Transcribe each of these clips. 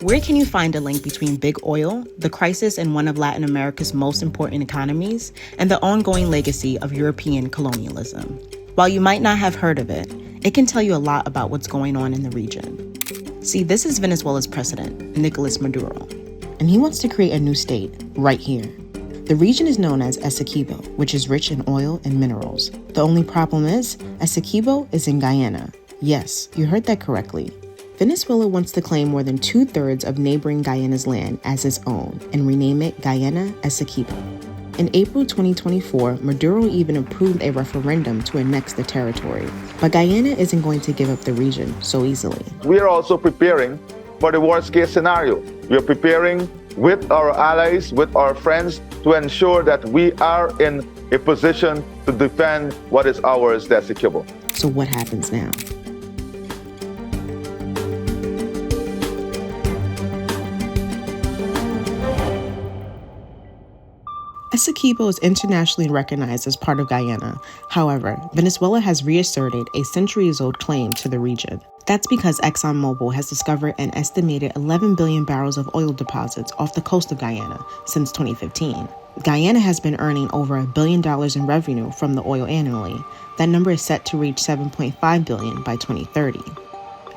Where can you find a link between big oil, the crisis in one of Latin America's most important economies, and the ongoing legacy of European colonialism? While you might not have heard of it, it can tell you a lot about what's going on in the region. See, this is Venezuela's president, Nicolás Maduro, and he wants to create a new state right here. The region is known as Essequibo, which is rich in oil and minerals. The only problem is, Essequibo is in Guyana. Yes, you heard that correctly. Venezuela wants to claim more than 2/3 of neighboring Guyana's land as its own and rename it Guyana Essequibo. In April 2024, Maduro even approved a referendum to annex the territory. But Guyana isn't going to give up the region so easily. We are also preparing for the worst-case scenario. We are preparing with our allies, with our friends, to ensure that we are in a position to defend what is ours, the Essequibo. So what happens now? Essequibo is internationally recognized as part of Guyana. However, Venezuela has reasserted a centuries-old claim to the region. That's because ExxonMobil has discovered an estimated 11 billion barrels of oil deposits off the coast of Guyana since 2015. Guyana has been earning over $1 billion in revenue from the oil annually. That number is set to reach $7.5 billion by 2030.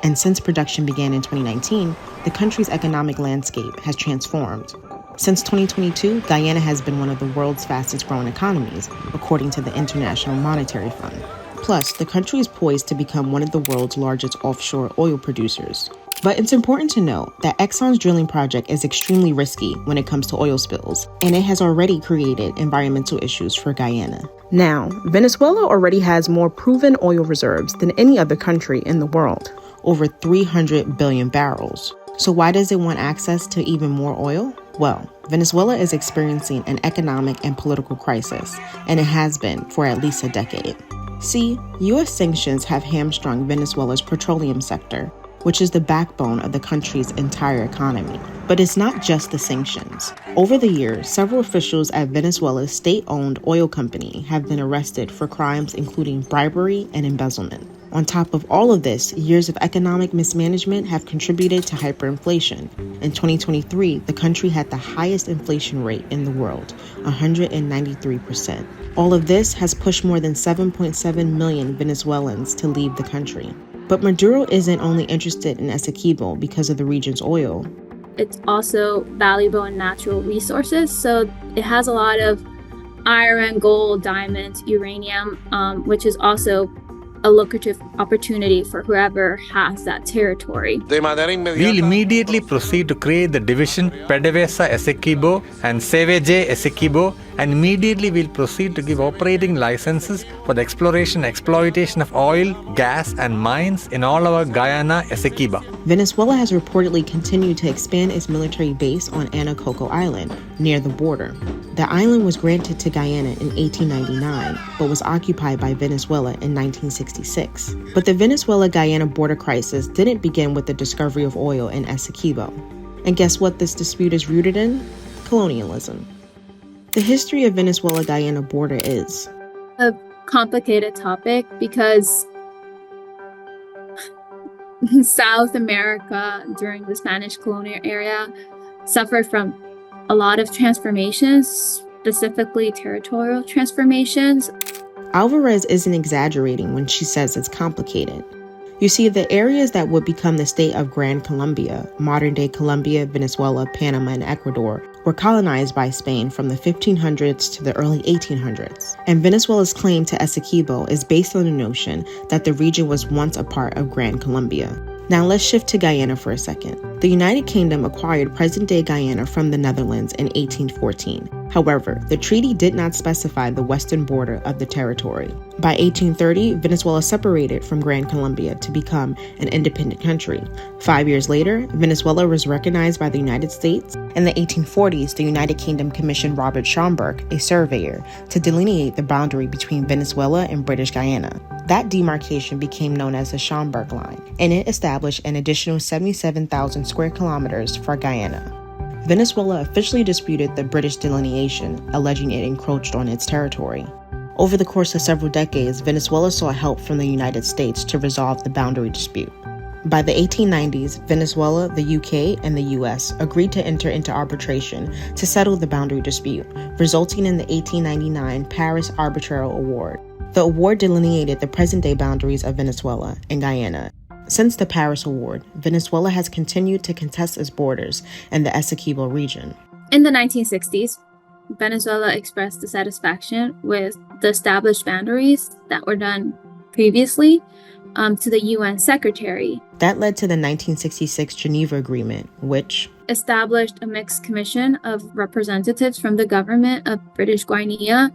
And since production began in 2019, the country's economic landscape has transformed. Since 2022, Guyana has been one of the world's fastest growing economies, according to the International Monetary Fund. Plus, the country is poised to become one of the world's largest offshore oil producers. But it's important to note that Exxon's drilling project is extremely risky when it comes to oil spills, and it has already created environmental issues for Guyana. Now, Venezuela already has more proven oil reserves than any other country in the world, over 300 billion barrels. So why does it want access to even more oil? Well, Venezuela is experiencing an economic and political crisis, and it has been for at least a decade. See, U.S. sanctions have hamstrung Venezuela's petroleum sector, which is the backbone of the country's entire economy. But it's not just the sanctions. Over the years, several officials at Venezuela's state-owned oil company have been arrested for crimes including bribery and embezzlement. On top of all of this, years of economic mismanagement have contributed to hyperinflation. In 2023, the country had the highest inflation rate in the world, 193%. All of this has pushed more than 7.7 million Venezuelans to leave the country. But Maduro isn't only interested in Essequibo because of the region's oil. It's also valuable in natural resources, so it has a lot of iron, gold, diamonds, uranium, which is also a lucrative opportunity for whoever has that territory. We'll immediately proceed to create the division PDVSA Essequibo and CVJ Essequibo, and immediately we'll proceed to give operating licenses for the exploration and exploitation of oil, gas, and mines in all our Guyana Essequibo. Venezuela has reportedly continued to expand its military base on Anacoco Island, near the border. The island was granted to Guyana in 1899, but was occupied by Venezuela in 1966. But the Venezuela-Guyana border crisis didn't begin with the discovery of oil in Essequibo. And guess what this dispute is rooted in? Colonialism. The history of Venezuela-Guyana border is a complicated topic because South America during the Spanish colonial era suffered from a lot of transformations, specifically territorial transformations. Alvarez isn't exaggerating when she says it's complicated. You see, the areas that would become the state of Gran Colombia, modern-day Colombia, Venezuela, Panama, and Ecuador, were colonized by Spain from the 1500s to the early 1800s. And Venezuela's claim to Essequibo is based on the notion that the region was once a part of Gran Colombia. Now let's shift to Guyana for a second. The United Kingdom acquired present-day Guyana from the Netherlands in 1814. However, the treaty did not specify the western border of the territory. By 1830, Venezuela separated from Gran Colombia to become an independent country. 5 years later, Venezuela was recognized by the United States. In the 1840s, the United Kingdom commissioned Robert Schomburgk, a surveyor, to delineate the boundary between Venezuela and British Guyana. That demarcation became known as the Schomburgk Line, and it established an additional 77,000 square kilometers for Guyana. Venezuela officially disputed the British delineation, alleging it encroached on its territory. Over the course of several decades, Venezuela sought help from the United States to resolve the boundary dispute. By the 1890s, Venezuela, the UK, and the US agreed to enter into arbitration to settle the boundary dispute, resulting in the 1899 Paris Arbitral Award. The award delineated the present-day boundaries of Venezuela and Guyana. Since the Paris Award, Venezuela has continued to contest its borders in the Essequibo region. In the 1960s, Venezuela expressed dissatisfaction with the established boundaries that were done previously to the UN Secretary. That led to the 1966 Geneva Agreement, which established a mixed commission of representatives from the government of British Guiana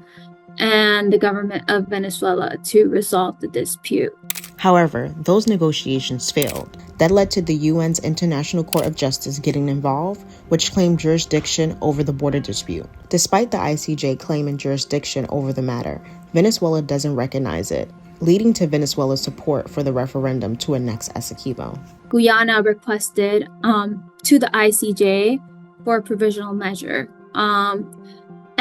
and the government of Venezuela to resolve the dispute. However, those negotiations failed. That led to the UN's International Court of Justice getting involved, which claimed jurisdiction over the border dispute. Despite the ICJ claiming jurisdiction over the matter, Venezuela doesn't recognize it, leading to Venezuela's support for the referendum to annex Essequibo. Guyana requested to the ICJ for a provisional measure.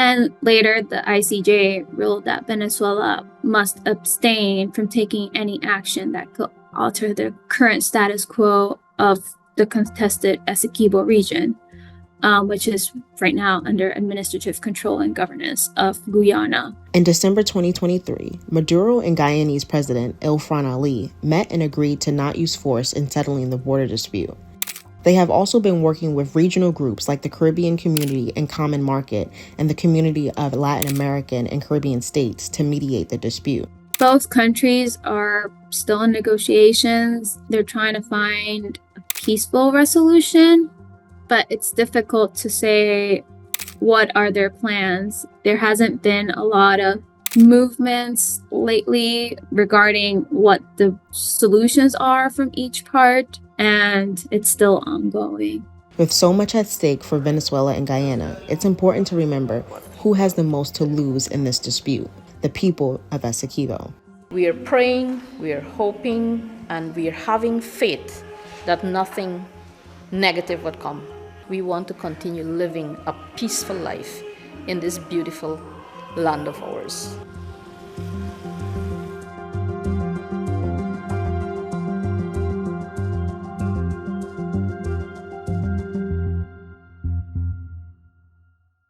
And later, the ICJ ruled that Venezuela must abstain from taking any action that could alter the current status quo of the contested Essequibo region, which is right now under administrative control and governance of Guyana. In December 2023, Maduro and Guyanese President Ilham Ali met and agreed to not use force in settling the border dispute. They have also been working with regional groups like the Caribbean Community and Common Market and the Community of Latin American and Caribbean States to mediate the dispute. Both countries are still in negotiations. They're trying to find a peaceful resolution, but it's difficult to say what are their plans. There hasn't been a lot of movements lately regarding what the solutions are from each part, and it's still ongoing. With so much at stake for Venezuela and Guyana, it's important to remember who has the most to lose in this dispute: the people of Essequibo. We are praying, we are hoping, and we are having faith that nothing negative would come. We want to continue living a peaceful life in this beautiful land of ours.